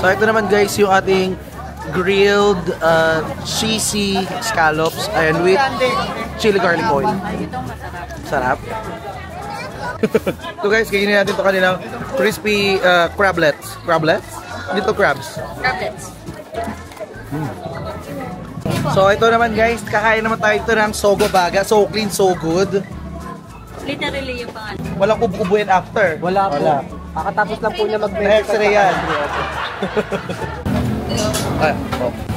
So ito naman guys yung ating grilled cheesy scallops and with chili garlic oil. Sarap. So guys, kikainin natin ito kanilang crispy crablets. Crablets? Dito crabs. Crablets. So ito naman guys, kakain naman tayo ito ng sogo baga. So clean, so good. Literally yung pangalan. Walang kubo-kubo yan after. Wala po. Kakatapos lang po niya X-ray yan.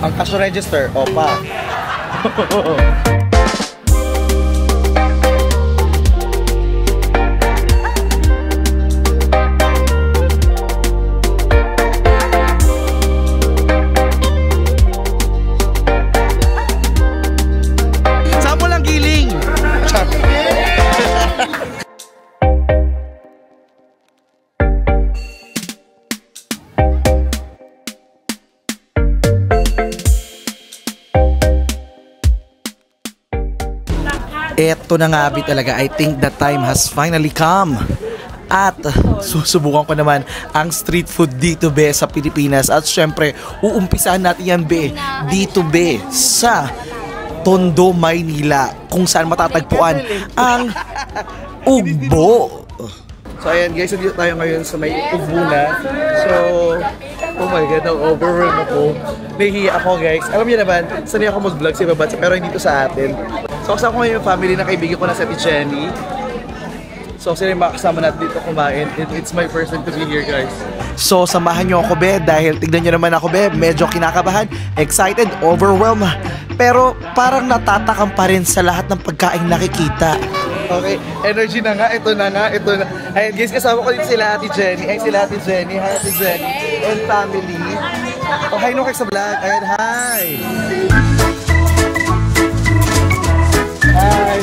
Ang cash register, opa. Saan mo lang giling? Eto na nga talaga, I think the time has finally come. At susubukan ko naman ang street food dito be sa Pilipinas. At syempre, uumpisahan natin yan be dito be sa Tondo, Maynila, kung saan matatagpuan ang ugbo. So ayan guys, dito tayo ngayon sa may ugbo na. So, oh my god, na-overwhelm ako. Nahihiya ako guys. Alam niyo naman, sanay ako mag-vlog sa iba bansa pero hindi to sa atin. So kasama ko ngayon yung family na kaibigan ko na sa Jenny. So sila yung makasama natin dito kumain. It's my first time to be here guys. So samahan nyo ako be dahil tignan nyo naman ako be, medyo kinakabahan, excited, overwhelmed. Pero parang natatakam pa rin sa lahat ng pagkain nakikita. Okay, energy na nga, ito na nga, ito na. Ayan guys, kasama ko din sila Ate Jenny. Ay sila Ate Jenny, hi Ate Jenny and family. Oh, hi no kayo sa vlog. Ayan, hi. Hi.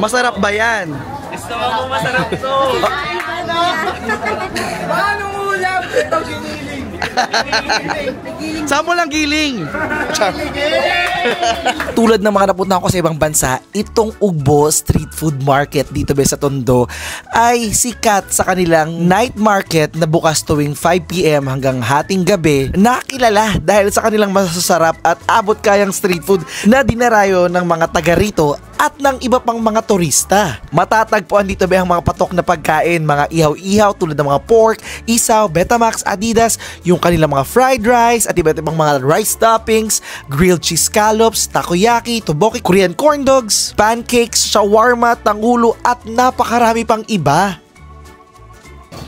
Masarap ba yan? Gusto mo masarap to. Anong ulam? Ito giniling. Saan mo lang giling? Tulad ng mga napunta ko sa ibang bansa, itong Ugbo Street Food Market dito ba sa Tondo ay sikat sa kanilang night market na bukas tuwing 5 PM hanggang hating gabi, nakilala dahil sa kanilang masasarap at abot kayang street food na dinarayo ng mga taga rito at ng iba pang mga turista. Matatagpuan dito ba ang mga patok na pagkain, mga ihaw-ihaw tulad ng mga pork, isaw, Betamax, Adidas, yung kanilang mga fried rice at iba't ibang mga rice toppings, grilled cheese scallops, takoyaki, tteokbokki, Korean corn dogs, pancakes, shawarma, tangulo at napakarami pang iba.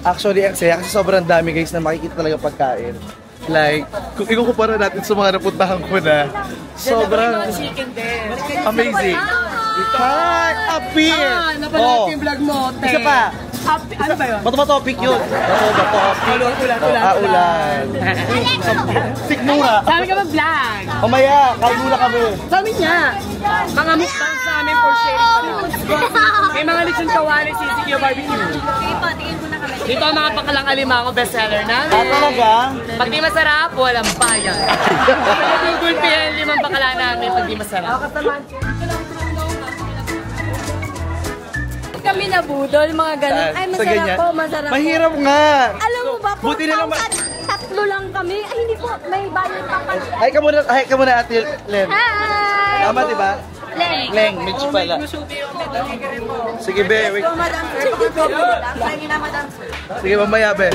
Actually, ang saya kasi sobrang dami guys na makikita talaga pagkain. Like, kung ikukumpara natin sa mga napuntahan ko na, sobrang amazing. Hi! Appear! Napanood yung vlog mo, te. Isa pa! Ano ba yun? Bato ba topic yun? Bato ba topic? Ulan. Sikmura. Sabi ka mag-vlog. Mamaya, kain muna kami. Sabi niya, mga mukbang sa amin for sharing kami. May mga lechon kawali, CCQ barbecue. Tingin mo na kami. Dito ang mga pakalang alimango bestseller namin. Talaga? Pag di masarap, walang bayan. Gugulpihan 5 bakala namin pag di masarap. Kami na budol, mga ganun. Ay, masarap po, masarap po. Mahirap nga. Alam mo ba po, Buti na lang tatlo lang kami. Ay, hindi po, may bayad pa kami. Hi ka muna Ate Len. Hi! Tama diba? Leng, medyo pala. Sige be, wait. Madam, sige na, madam. Sige, mamaya be.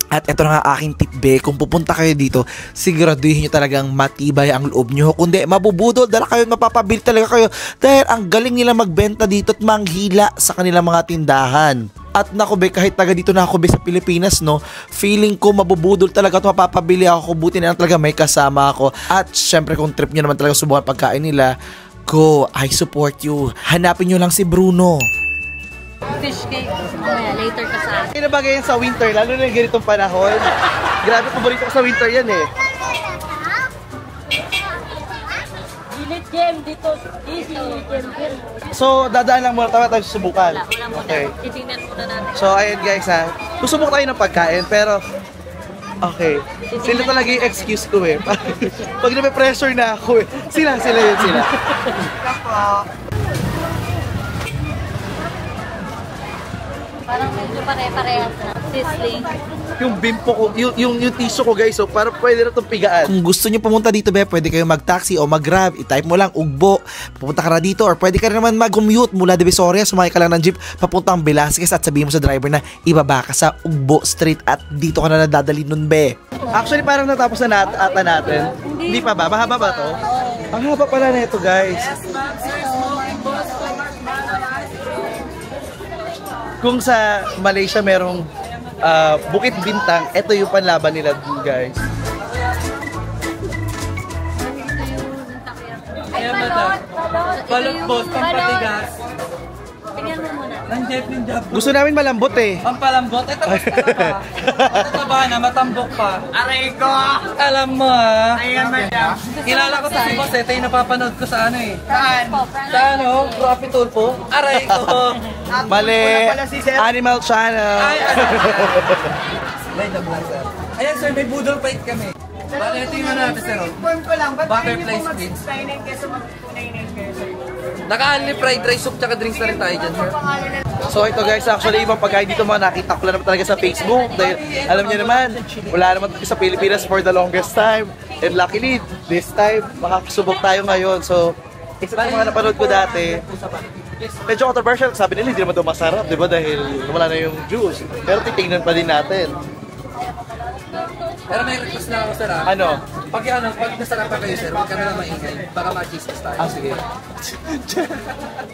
At ito na nga aking tip be, kung pupunta kayo dito, siguraduhin nyo talagang matibay ang loob nyo. Kundi mabubudol, dala kayo, mapapabili talaga kayo. Dahil ang galing nila magbenta dito at manghila sa kanilang mga tindahan. At naku be, kahit taga dito na ako be sa Pilipinas, no, feeling ko mabubudol talaga at mapapabili ako. Buti na lang talaga may kasama ako. At syempre kung trip nyo naman talaga subukan pagkain nila, go, I support you. Hanapin nyo lang si Bruno. Fish cake. Mamaya, later ka sa akin. Kinabagay yan sa winter, lalo na yung ganitong panahon. Grabe, paborito ko sa winter yan eh. Gilit game dito. Easy game. So, dadaan lang muna tayo susubukan. Wala muna. Okay. Titingnan muna natin. So, ayun guys ha. Susubok tayo ng pagkain, pero okay. Sila talaga yung excuse ko eh. Pag na-pressure na ako eh. Sila yun. Parang medyo pare-parehas na. Sizzling. Yung bimpo ko, yung tissue ko guys, so para pwede na itong pigaan. Kung gusto nyo pumunta dito be, pwede kayo mag-taxi o mag-grab, i-type mo lang Ugbo, pupunta ka na dito, or pwede ka naman mag-commute mula Divisoria, sumakay ka lang ng jeep, papuntang Velasquez at sabihin mo sa driver na ibaba ka sa Ugbo Street at dito ka na nadadali nun be. Actually parang natapos na ata natin. Hindi pa ba? Mahaba ba to? Ang haba pala na ito guys. Kung sa Malaysia merong Bukit Bintang, ito yung panlaban nila dun guys. Ay, balot! Balot boss, pampatigas. Tingnan mo muna. Nandiyan job. Gusto namin malambot eh. Pampalambot? Ito mas pa. Mataba na, matambok pa. Aray ko! Alam mo ha. Ayan na yan. Kilala ko to si boss eh. Ito yung napapanood ko sa ano eh. Saan? Sa ano? Rapi Tulpo? Aray ko! Mali! Animal Channel! Ay, may job lang sir. Ayan sir, may budol fight kami. Bakit ito yung ano natin sir? Butterfly squids. Naka-only fried rice soup tsaka drinks na rin tayo dyan sir. So ito guys, actually ibang pagkain dito mga nakita ko lang naman talaga sa Facebook dahil alam niyo naman, wala naman sa Pilipinas for the longest time. And luckily, this time, makakasubok tayo ngayon. So, isa sa mga napanood ko dati, medyo controversial, sabi nila hindi naman ito masarap, di ba? Dahil wala na yung juice. Pero titingnan pa din natin. Pero may request na ako sir ha. Ano? Pag nasarapan kayo sir, huwag ka na lang maingay. Baka ma-chismis tayo. Ah, sige.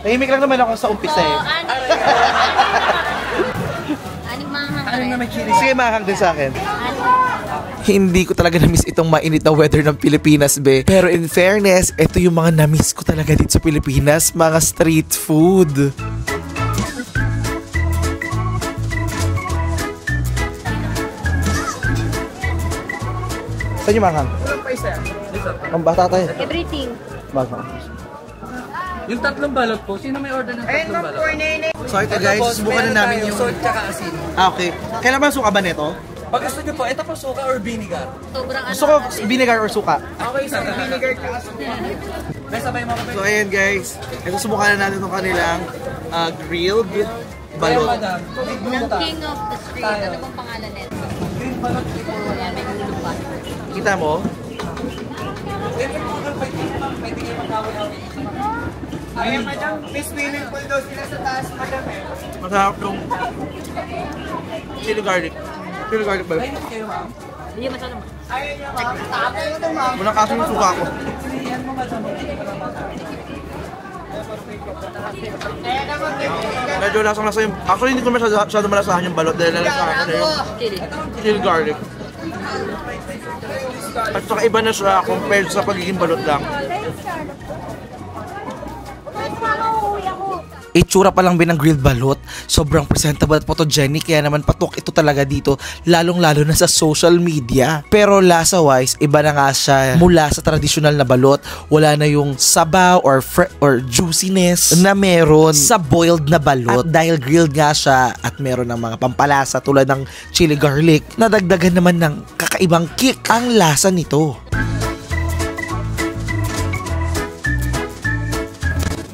Tahimik lang naman ako sa umpisa eh. Aning manghang. Ano na may chili? Sige, mahang din sa akin. Hindi ko talaga na-miss itong mainit na weather ng Pilipinas, be. Pero in fairness, ito yung mga na-miss ko talaga dito sa Pilipinas, mga street food. Saan yung mahang? Ang bata tayo. Everything. Mahang. Yung tatlong balot po, sino may order ng tatlong balot? So ito guys, subukan na namin yung... Salt tsaka asin. Ah, okay. Kailan ba suka ba nito? Pag gusto nyo po, ito po suka or vinegar? Sobrang Gusto ko vinegar or suka. Okay, sa vinegar ka asin. May sabay mo So ayan guys, ito subukan na natin itong kanilang grilled balot. madam. King of the street. Ano bang pangalan nito? Green balot. Wala, may gulo pa. Kita mo? Ay, madam, may swimming pool daw sila sa taas, madam eh. Masarap yung chili garlic. Chili garlic ba? Ayun kayo ma'am. Hindi masyado mo. Ayun nyo ma'am. Tapos ito ma'am. Muna kasi yung suka ko. Yan mo madam. Ayan naman kayo. Medyo lasang-lasa yung... Actually hindi ko masyado malasahan yung balot dahil nalasahan ko na yung Chili. chili garlic. At saka iba na siya compared sa pagiging balot lang. Itsura pa lang ng grilled balot, sobrang presentable at photogenic, kaya naman patok ito talaga dito, lalong-lalo na sa social media. Pero lasa-wise, iba na nga siya mula sa tradisyonal na balot. Wala na yung sabaw or juiciness na meron sa boiled na balot. At dahil grilled nga siya at meron ng mga pampalasa tulad ng chili garlic, nadagdagan naman ng kakaibang kick ang lasa nito.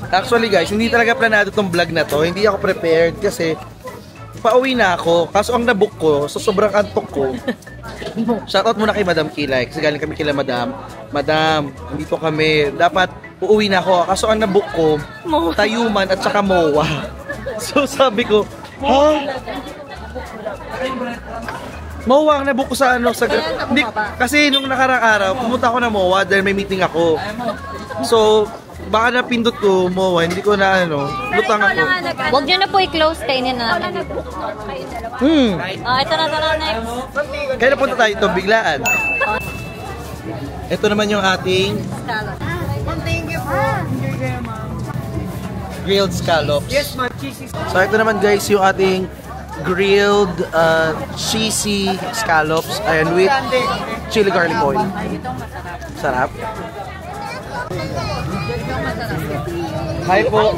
Actually guys, hindi talaga planado tong vlog na to. Hindi ako prepared kasi pauwi na ako. Kaso ang nabook ko, so sobrang antok ko. Shoutout muna kay Madam Kilay kasi galing kami kila Madam. Madam, dito kami. Dapat uuwi na ako. Kaso ang nabook ko, Tayuman at saka MOA. So sabi ko, ha? MOA ang nabook ko sa ano. Hindi, kasi nung nakarang araw, pumunta ako na MOA dahil may meeting ako. So, baka napindot ko, MOA, hindi ko na lutang ako. Huwag nyo na po i-close, kainin na natin dito. Ito na next. Kaya napunta tayo ito, biglaan. Ito naman yung ating grilled scallops. Yes ma'am, cheesy. So ito naman guys yung ating grilled cheesy scallops and with chili garlic oil. Sarap. Hi po.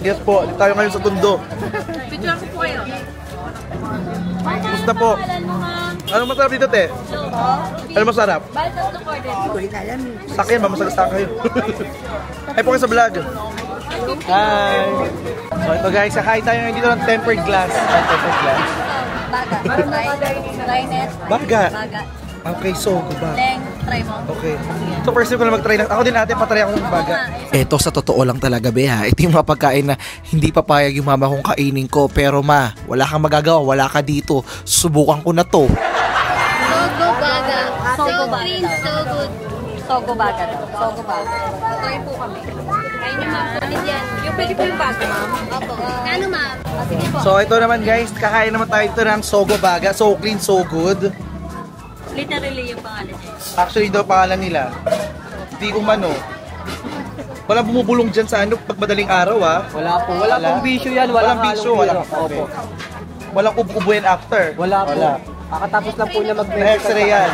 Yes po, dito tayo ngayon sa Tondo. Picture ko po kayo. Gusto po. Ano masarap dito, te? Ano masarap? Balot to order. Sa akin ba? Masagastaan kayo. Ay po kayo sa vlog. Hi! So ito guys, kakain tayo ngayon dito ng tempered glass. Tempered glass. Baga. Try net. Baga. Baga. Okay, so ba? Leng, try mo. Okay. So first time ko na mag-try ng... Ako din ate, patry ako ng baga. Ito sa totoo lang talaga, be ha. Ito yung mga pagkain na hindi papayag yung mama kong kainin ko. Pero ma, wala kang magagawa, wala ka dito. Subukan ko na to. Sogo baga. Sogo baga. So good. Sogo baga daw. Sogo baga. Try po kami. Kain niyo ma'am. Kulit yan. Yung pwede po yung baga ma'am. Opo. Ano ma'am? Sige po. So ito naman guys, kakain naman tayo ito ng sogo baga. So clean, so good. Literally yung pangalan niya. Actually daw pangalan nila. Hindi umano. Walang bumubulong dyan sa ano pag madaling araw ha. Wala po. Wala pong bisyo yan. Walang bisyo. Opo. Walang kubo yan after. Wala po. Kakatapos lang po niya X-ray yan.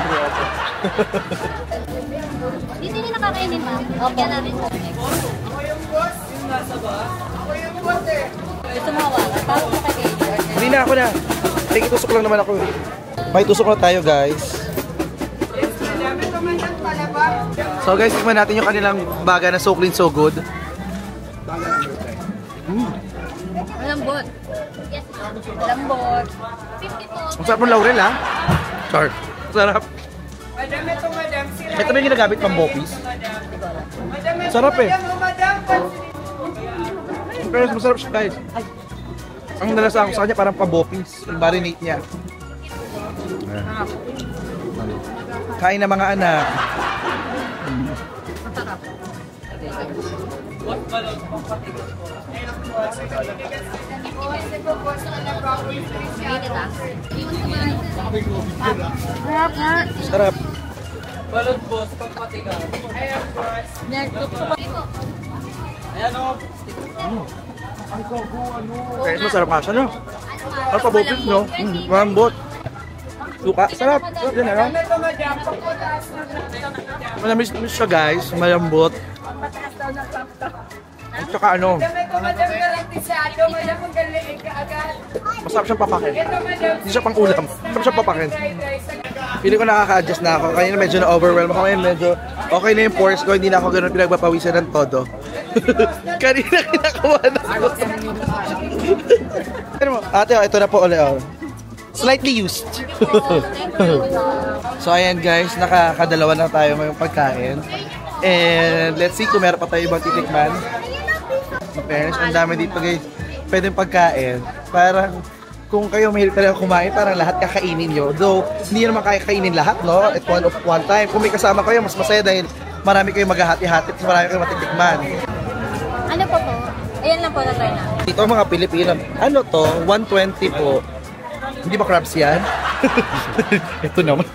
Dito nila nakakainin ma'am. Okay namin po. Gusto mo hawakan? Tawag mo kay Gator. Hindi na ako na. Sige, tusok lang naman ako. May tusok na tayo guys. So guys, tikman natin yung kanilang baga na so clean, so good. Malambot. Yes, malambot. 50 po. Ang sarap ng laurel ha. Char. Sarap. Ito ba yung ginagamit pang bopis? Sarap eh. Pero masarap siya guys. Ang nalasa ko sa kanya parang pabopis. Yung marinate niya. Kain na mga anak. Sarap. Balot boss, pagpatiga. Ayan boss. Ayan o. Guys, masarap ka siya no? Ano pabopis no? Malambot. Suka. Sarap. Sarap din ano? Malamis siya guys. Malambot. At saka ano? Masarap siyang papakin. Hindi siya pang ulam. Masarap siyang papakin. Pili ko nakaka-adjust na ako. Kanina medyo na-overwhelm ako. Ngayon medyo okay na yung pores ko. Hindi na ako gano'n pinagpapawisan ng todo. Kanina kinakawa na ako. Ate, ito na po ulit. Slightly used. So ayan guys, nakakadalawa na tayo ngayong pagkain. And let's see kung meron pa tayo ibang titikman. In fairness, ang dami dito guys. Pwedeng pagkain. Parang kung kayo mahilig talaga kumain, parang lahat kakainin nyo. Though, hindi naman kaya kainin lahat, no? At one time. Kung may kasama kayo, mas masaya dahil marami kayo maghahati-hati at marami kayo matitikman. Ano po po? Ayan lang po na try na. Dito mga Pilipino. Ano to? 120 po. Hindi ba crabs yan? Ito naman. Ano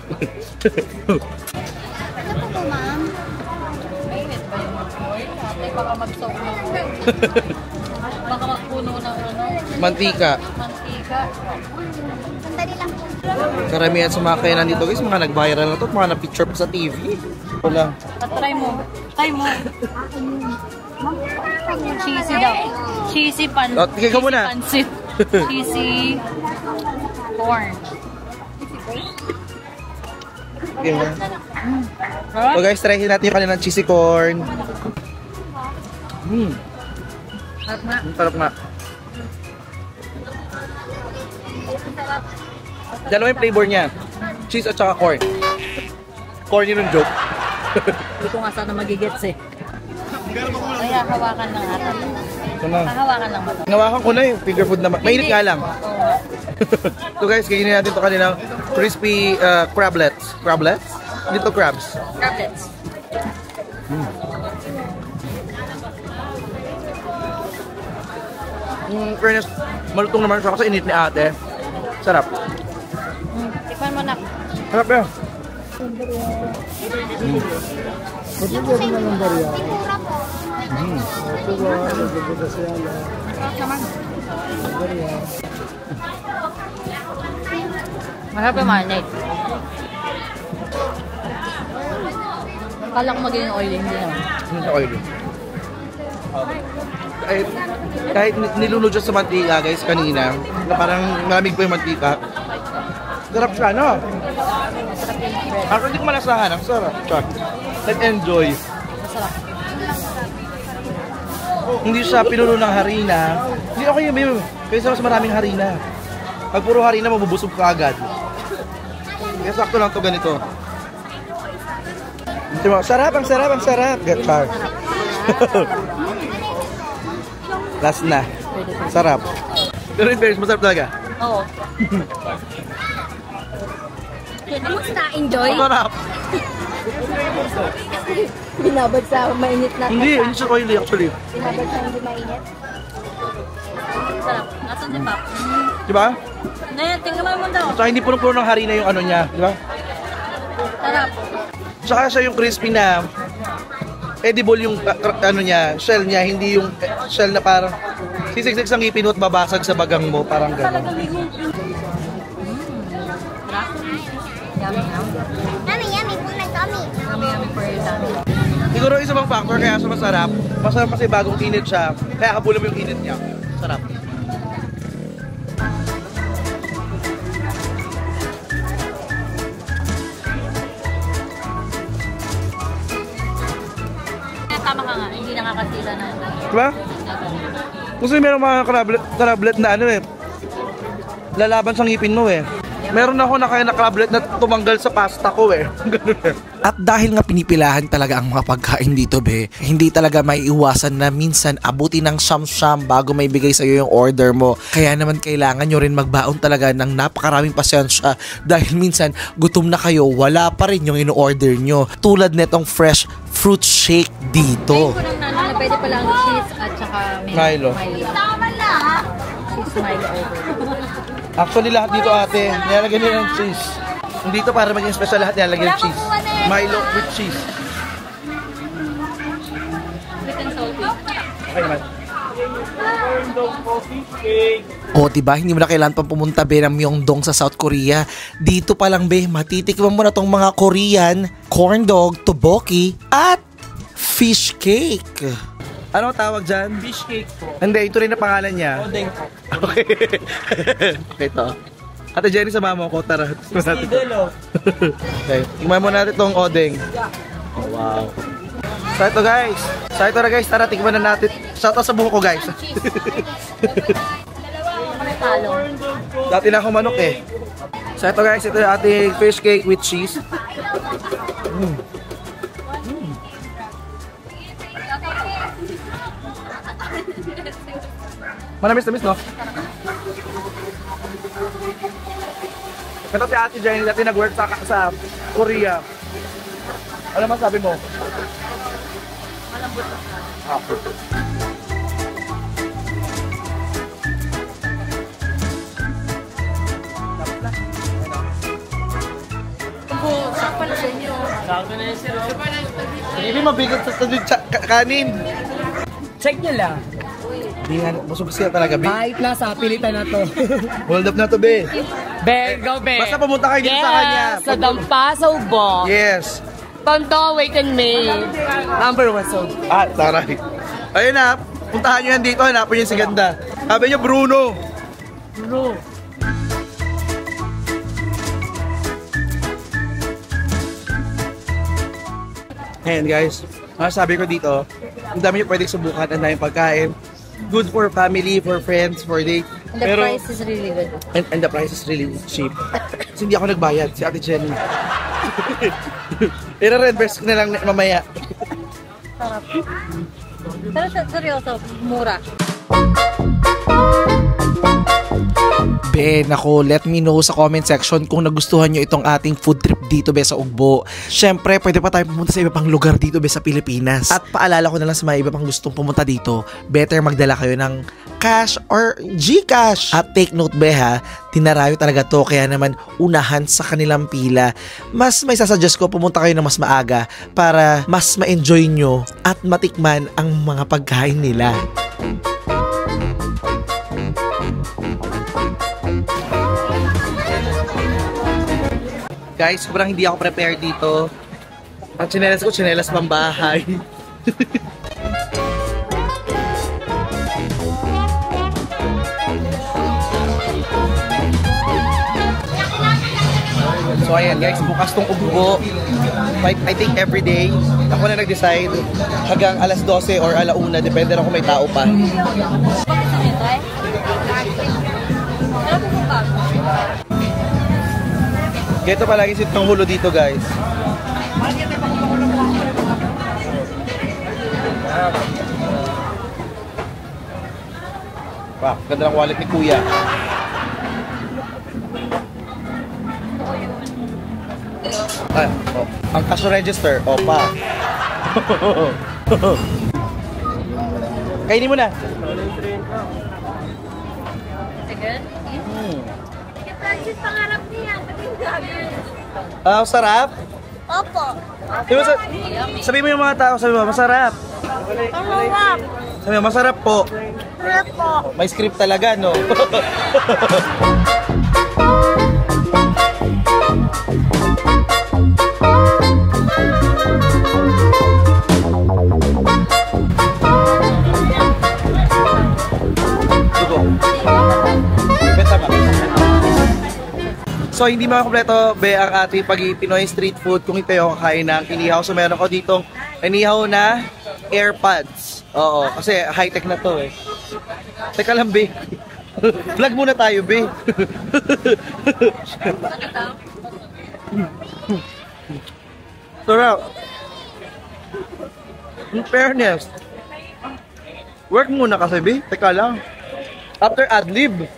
po po ma'am? Mainit pa yung mag-boil. Ate, baka mag-soak na po. Baka magpuno ng ano? Mantika. Mantika. Sandali lang po. Karamihan sa mga kainan dito guys, mga nag-viral na to at mga na-picture pa sa TV. Wala. Try mo. Try mo. Cheesy daw. Cheesy pan. Oh, tigil ka muna. Pansit. Cheesy corn. Okay, so guys, try natin yung kanilang cheesy corn. Sarap nga. Dalawa yung flavor niya. Cheese at saka corn. Corn yun yung joke. Hindi ko nga sana magigets eh. Kaya hawakan lang natin. Ito na. Hawakan lang ba? Nawakan ko na yung finger food naman. Mainit nga lang. So guys, kikainin natin ito kanilang crispy crablets. Crablets? Little crabs. Crablets. Fairness, malutong naman siya kasi init ni ate. Sarap. Tikman mo na. Sarap yan. Masarap yung marinade. Kala ko magiging oily, hindi naman. Hindi sa oily. Kahit nilunod siya sa mantika guys kanina, na parang malamig pa yung mantika. Sarap siya, no? Ako hindi ko malasahan. Ang sarap. Chak. Let's enjoy. Masarap. hindi siya pinuno ng harina. Hindi okay yun, kaysa mas maraming harina. Pag puro harina, mabubusog ka agad. Kaya sakto lang to ganito. Sarap, ang sarap, ang sarap. Char. Last na. Sarap. Pero in fairness, masarap talaga. Oo. Kamusta? Enjoy? Masarap. Binabad sa mainit na. Hindi siya oily actually. Binabad sa hindi mainit? Sarap. Nasaan si Pap? Diba? Ngayon, tingnan mo daw. Saka hindi puno-puno ng harina yung ano niya. Diba? Sarap. Saka siya yung crispy na edible yung ano niya, shell niya, hindi yung shell na parang sisiksik sa ngipin mo at babasag sa bagang mo, parang gano'n. Yummy, yummy. Yummy, yummy for your tummy. Siguro isa bang factor kaya siya masarap. Masarap kasi bagong init siya, kaya kabulam yung init niya. Sarap. Tama ka nga, hindi nakakasila na. Diba? Kasi meron mga crablet na ano eh, lalaban sa ngipin mo eh. Meron ako na kaya na crablet na tumanggal sa pasta ko eh. Ganun eh. At dahil nga pinipilahan talaga ang mga pagkain dito be, hindi talaga maiiwasan na minsan abuti ng siyam-siyam bago may bigay sa'yo yung order mo. Kaya naman kailangan nyo rin magbaon talaga ng napakaraming pasensya dahil minsan gutom na kayo, wala pa rin yung ino-order nyo. Tulad netong fresh fruit shake dito. Ayun ko nang nalo na pwede pala ang cheese at saka Milo. Tama na! Cheese Milo over. Actually lahat dito ate, nilalagyan nila ng cheese. Dito para maging special lahat nilalagyan ng cheese. Milo with cheese. Sweet and salty. Okay naman. O diba, hindi mo na kailangan pang pumunta be ng Myeongdong sa South Korea. Dito pa lang be, matitikman mo na tong mga Korean corn dog, tteokbokki, at fish cake. Ano tawag dyan? Fish cake po. Hindi, ito rin na pangalan niya. Odeng po. Okay. Okay to. Ate Jenny, sama mo ko. Tara. Idolo. Okay. Tingnan mo natin itong odeng. Oh, wow. So ito guys. So ito na guys. Tara, tingnan na natin. Shout out sa buho ko guys. Dati na ako manok eh. So ito guys. Ito yung ating fish cake with cheese. Manamis-namis, no? Ito si Ate Jenny, dati nag-work sa Korea. Ano man sabi mo? Malambot na siya. Hindi mabigat sa kanin. Check nyo lang. Hindi nga, busog siya talaga, be. Kahit nasa pilitan na to. Hold up na to, be. Be, go be. Basta pumunta kayo dito sa kanya. Sa Dampa, sa Ubo. Yes. Tondo, wait and me. Number 1 so. Taray. Ayun na, puntahan nyo yan dito, hanapin nyo si ganda. Sabi nyo, Bruno. Bro. Ayan guys, sabi ko dito, ang dami nyo pwedeng subukan, ang daming pagkain. Good for family, for friends, for date. The price is really good. And the price is really cheap. Kasi hindi ako nagbayad, si Ate Jenny. I-reverse ko na lang mamaya. Sarap. Pero seryoso, mura. Be, nako, let me know sa comment section kung nagustuhan nyo itong ating food trip dito be sa Ugbo. Syempre, pwede pa tayo pumunta sa iba pang lugar dito be sa Pilipinas. At paalala ko na lang sa mga iba pang gustong pumunta dito, better magdala kayo ng cash or GCash. At take note be ha, tinarayo talaga to, kaya naman unahan sa kanilang pila. Mas may sasuggest ko, pumunta kayo na mas maaga para mas ma-enjoy nyo at matikman ang mga pagkain nila. Guys, sobrang hindi ako prepared dito. Ang tsinelas ko, tsinelas pang bahay. So So ayan guys, bukas tong ugbo. I think every day. Ako na nag-decide hanggang alas 12 or alauna, depende na kung may tao pa. Ganito palagi si Tong Hulo dito guys. Wow, ganda ng wallet ni Kuya. Ah, oh. Ang cash register, pa. Kainin mo na. Sige. Francis, pangarap niya. Ah, sarap? Opo. Sabi mo yung mga tao, sabi mo, masarap. Pangarap. Sabi mo, masarap po. Masarap po. May script talaga, no? So hindi makakompleto be ang ating Pinoy street food kung ito yung kakain ng inihaw. So meron ko ditong inihaw na AirPods. Oo, kasi high-tech na to eh. Teka lang be. Vlog muna tayo be. Sarap. In fairness. Work muna kasi be. Teka lang. After ad-lib.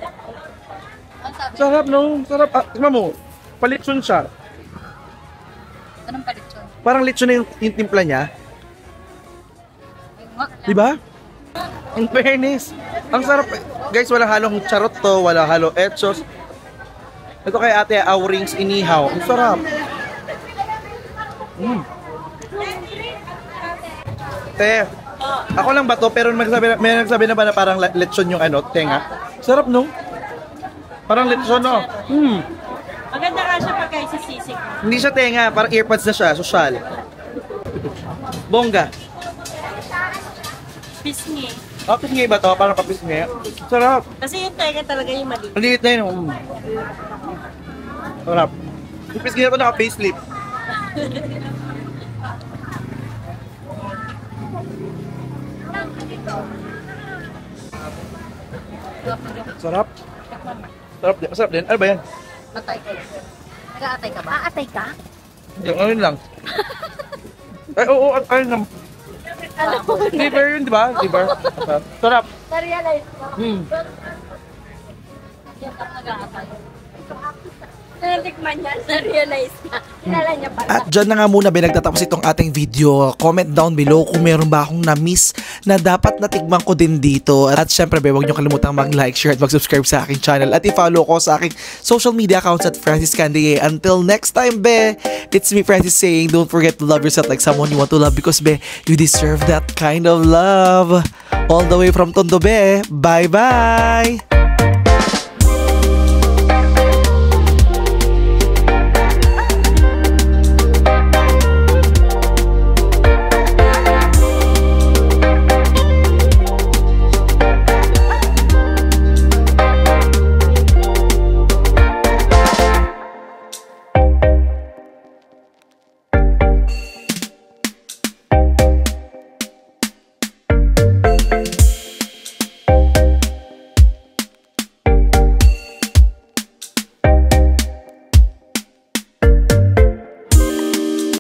Sarap no? Sarap. Tignan mo. Palitson siya. Anong palitson? Parang litson na yung timpla niya. Diba? In fairness. Ang sarap. Guys, walang halong charot to. Walang halong etsos. Ito kay ate, Aurings inihaw. Ang sarap. Te, ako lang ba to? Pero may nagsabi na ba na parang litson yung tenga? Sarap no? Parang litson no? Maganda nga siya pag kayo sisisig. Hindi siya tenga, parang earpods na siya, social. Bongga. Pisngi. Oh, pisngi ba to? Parang papisngi. Sarap. Kasi yung tenga talaga yung mali. Ang liit na yun. Sarap. Yung pisngi ko naka-facelift. Sarap. Sarap din. Masarap din. Ano ba yan? Atay. Nag-aatay ka ba? Aatay ka? Yung ano yun lang. Ay, oo. Ayun lang. Liver yun, di ba? Liver. Sarap. Na-realize ko. Yan ako nag-aatay. Natikman niya, na-realize na. Kinala niya pala. At dyan na nga muna nagtatapos itong ating video. Comment down below kung meron ba akong na-miss na dapat natikman ko din dito. At syempre huwag nyo kalimutang mag-like, share at mag-subscribe sa aking channel. At i-follow ko sa aking social media accounts at Francis Candy. Until next time, be! It's me, Francis, saying don't forget to love yourself like someone you want to love because, be, you deserve that kind of love. All the way from Tondo, be. Bye-bye!